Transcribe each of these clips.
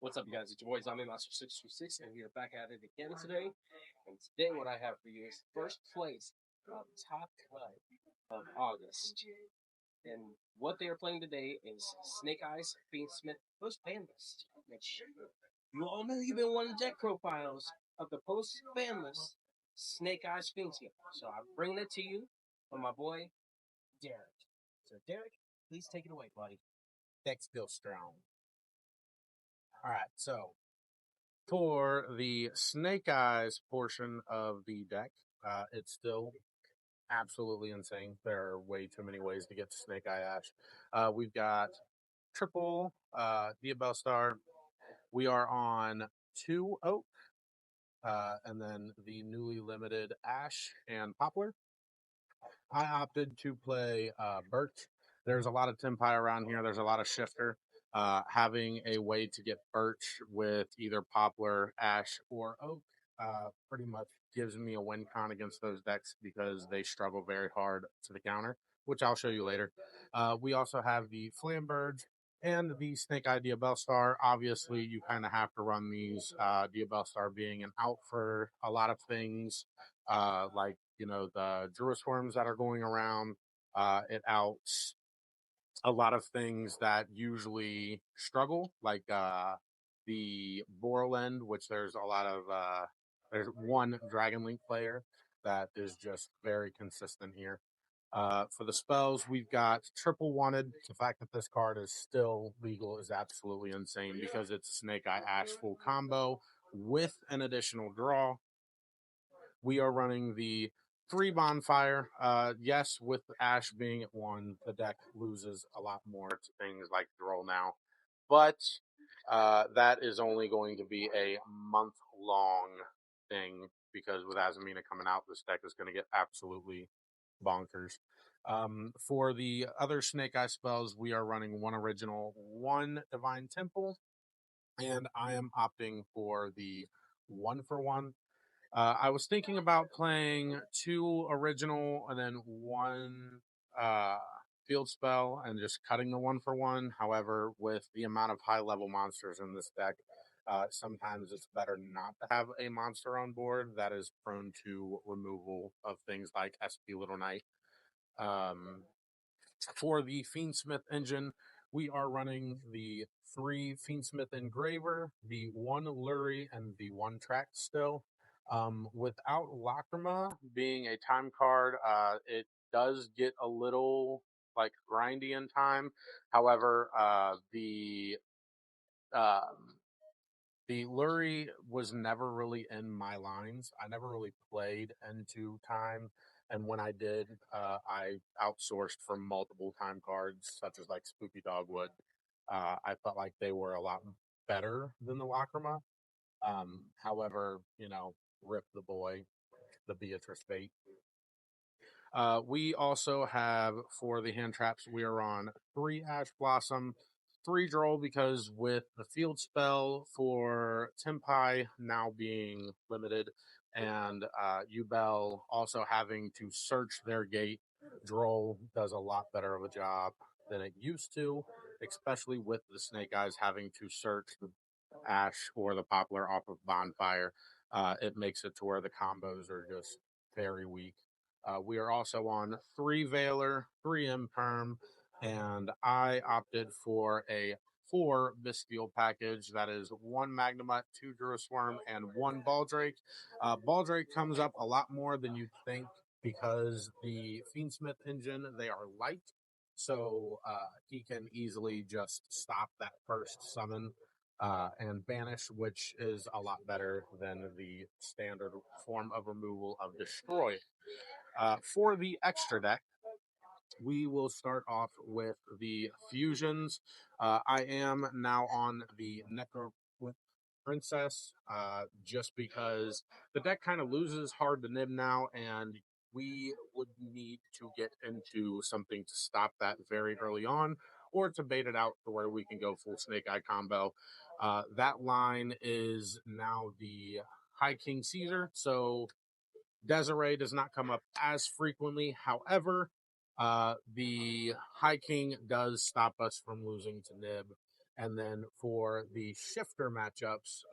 What's up, you guys? It's your boy Zombie Master 636, and we are back at it again today. And today, what I have for you is first place of top cut of August. And what they are playing today is Snake Eyes, Fiendsmith, Post Ban List. Which you all know you've been wanting deck profiles of the Post Ban List Snake Eyes Fiendsmith. So I'm bringing it to you from my boy Derek. So Derek, please take it away, buddy. Deck's still strong. All right, so for the Snake Eyes portion of the deck, it's still absolutely insane. There are way too many ways to get to Snake Eye Ash. We've got triple Diabell Star. We are on 2 Oak, and then the newly limited Ash and Poplar. I opted to play Birch. There's a lot of Tempai around here. There's a lot of Shifter. Having a way to get Birch with either Poplar, Ash, or Oak pretty much gives me a win con against those decks because they struggle very hard to the counter, which I'll show you later. We also have the Flambirds and the Snake Eye Diabell Star. Obviously, you kind of have to run these, Diabell Star being an out for a lot of things, like, you know, the Druid Swarms that are going around. It outs a lot of things that usually struggle, like the Borland, which there's a lot of, there's one Dragon Link player that is just very consistent here. For the spells, we've got Triple Wanted. The fact that this card is still legal is absolutely insane because it's Snake Eye Ash full combo with an additional draw. We are running the 3 Bonfire. Yes, with Ash being at 1, the deck loses a lot more to things like draw now. But that is only going to be a month-long thing because with Azamina coming out, this deck is going to get absolutely bonkers. For the other Snake Eye spells, we are running 1 original, 1 Divine Temple, and I am opting for the 1-for-1. I was thinking about playing 2 original and then 1 field spell and just cutting the 1-for-1. However, with the amount of high level monsters in this deck, sometimes it's better not to have a monster on board that is prone to removal of things like SP Little Knight. For the Fiendsmith engine, we are running the 3 Fiendsmith Engraver, the 1 Lurie, and the 1 Track still. Without Lacrima being a time card, it does get a little like grindy in time. However, the Lurie was never really in my lines. I never really played into time. And when I did, I outsourced from multiple time cards, such as like Spooky Dogwood. I felt like they were a lot better than the Lacrima. However, you know, rip the boy, the Beatrice bait. We also have, for the hand traps, we are on 3 Ash Blossom, 3 Droll, because with the field spell for Tempai now being limited and Yubel also having to search their gate, Droll does a lot better of a job than it used to, especially with the Snake Eyes having to search the Ash or the Poplar off of Bonfire. It makes it to where the combos are just very weak. We are also on 3 Veiler, 3 Imperm, and I opted for a 4 Bestial package. That is 1 Magnemite, 2 Durasworm, and 1 Baldrake. Baldrake comes up a lot more than you'd think because the Fiendsmith engine, they are light, so he can easily just stop that first summon and banish, which is a lot better than the standard form of removal of Destroy. For the extra deck, we will start off with the fusions. I am now on the Necro Princess, just because the deck kind of loses hard to nib now, and we would need to get into something to stop that very early on, or to bait it out to where we can go full Snake Eye combo. That line is now the High King Caesar, so Desiree does not come up as frequently. However, the High King does stop us from losing to Nib. And then for the shifter matchups,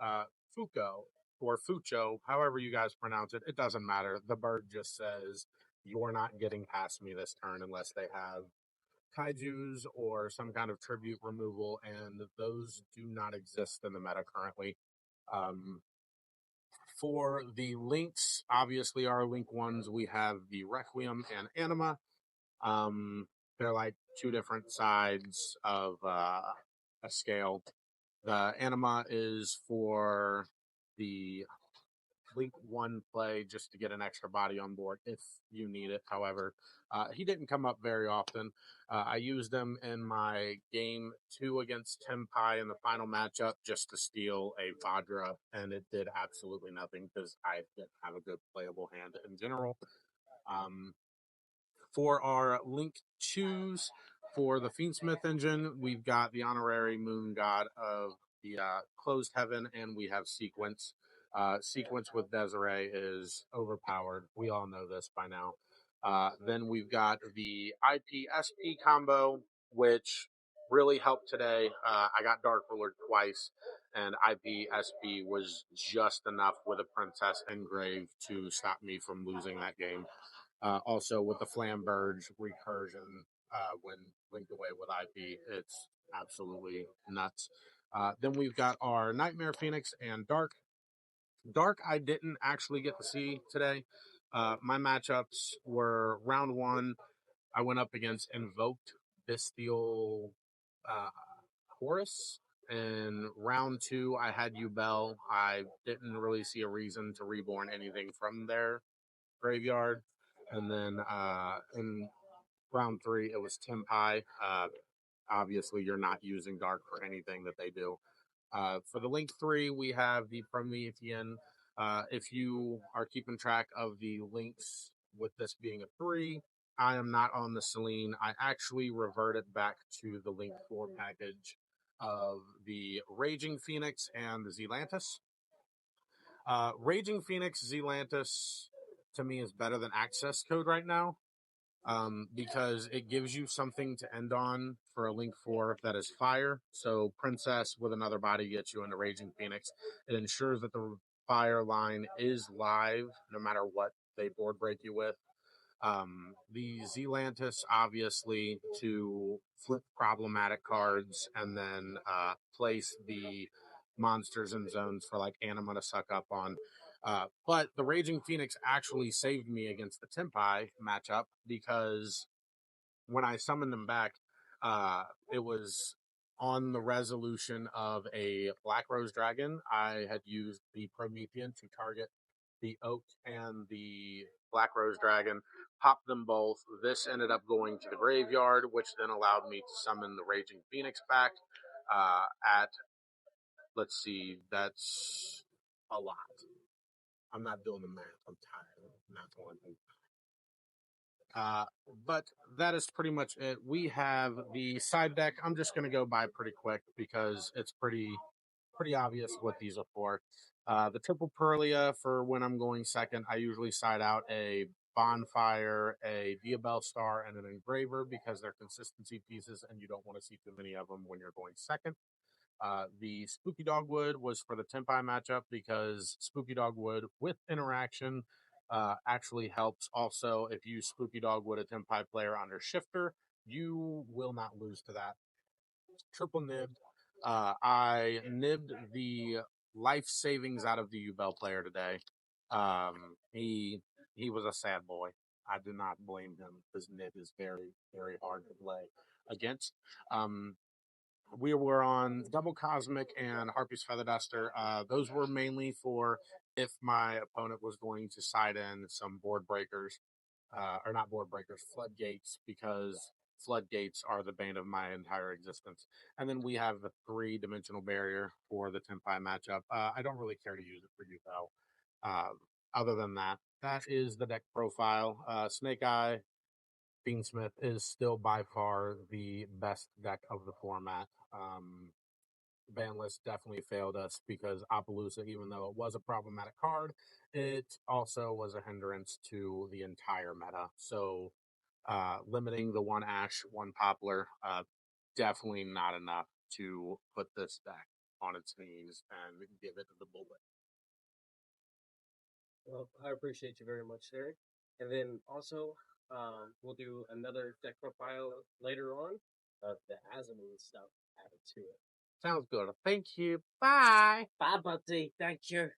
Fuko or Fucho, however you guys pronounce it, it doesn't matter. The bird just says, you're not getting past me this turn unless they have kaijus or some kind of tribute removal, and those do not exist in the meta currently. For the links, obviously our link ones, we have the Requiem and Anima. They're like two different sides of a scale. The Anima is for the link one play just to get an extra body on board if you need it. However, he didn't come up very often. I used him in my game 2 against Tim Pie in the final matchup just to steal a Vajra, and it did absolutely nothing because I didn't have a good playable hand in general. For our link 2s for the Fiendsmith engine, we've got the honorary moon god of the closed heaven, and we have Sequence. Sequence with Desiree is overpowered. We all know this by now. Then we've got the IP-SP combo, which really helped today. I got Dark Ruler twice, and IP-SP was just enough with a Princess Engrave to stop me from losing that game. Also with the Flamberge recursion when linked away with IP, it's absolutely nuts. Then we've got our Nightmare Phoenix and Dark. Dark I didn't actually get to see today. My matchups were round 1, I went up against Invoked Bestial Horus. In round 2, I had Yubel. I didn't really see a reason to reborn anything from their graveyard. And then in round 3, it was Tim Pie. Obviously, you're not using Dark for anything that they do. For the link 3, we have the Promethean. If you are keeping track of the links with this being a 3, I am not on the Selene. I actually reverted back to the link 4 package of the Raging Phoenix and the Zelantis. Raging Phoenix Zelantis to me is better than Access Code right now, because it gives you something to end on for a link 4 that is fire. So Princess with another body gets you into Raging Phoenix. It ensures that the fire line is live no matter what they board break you with. The Zelantis, obviously, to flip problematic cards and then place the monsters in zones for like Anima to suck up on. But the Raging Phoenix actually saved me against the Tempai matchup because when I summoned them back, it was on the resolution of a Black Rose Dragon. I had used the Promethean to target the Oak and the Black Rose Dragon, popped them both. This ended up going to the graveyard, which then allowed me to summon the Raging Phoenix back at, let's see, that's a lot. I'm not doing the math. I'm tired. I'm not going to. But that is pretty much it. We have the side deck. I'm just going to go by pretty quick because it's pretty obvious what these are for. The triple Perlia for when I'm going second. I usually side out a Bonfire, a Diabell Star, and an Engraver because they're consistency pieces and you don't want to see too many of them when you're going second. The Spooky Dogwood was for the Tempai matchup because Spooky Dogwood with interaction actually helps. Also, if you Spooky Dogwood a Tempai player under Shifter, you will not lose to that. Triple nibbed. I nibbed the life savings out of the Yubel player today. He was a sad boy. I do not blame him because nib is very, very hard to play against. We were on Double Cosmic and Harpy's Feather Duster. Those were mainly for if my opponent was going to side in some board breakers, or not board breakers, floodgates, because floodgates are the bane of my entire existence. And then we have the 3-dimensional barrier for the Tempai matchup. I don't really care to use it for you, though. Other than that, that is the deck profile. Snake Eye Fiendsmith is still by far the best deck of the format. Ban list definitely failed us because Appaloosa, even though it was a problematic card, it also was a hindrance to the entire meta. So limiting the 1 Ash, 1 Poplar, definitely not enough. to put this deck on its knees and give it the bullet. Well, I appreciate you very much, sir. And then also, we'll do another deck profile later on of the Azamine stuff added to it. Sounds good. Thank you. Bye. Bye, buddy. Thank you.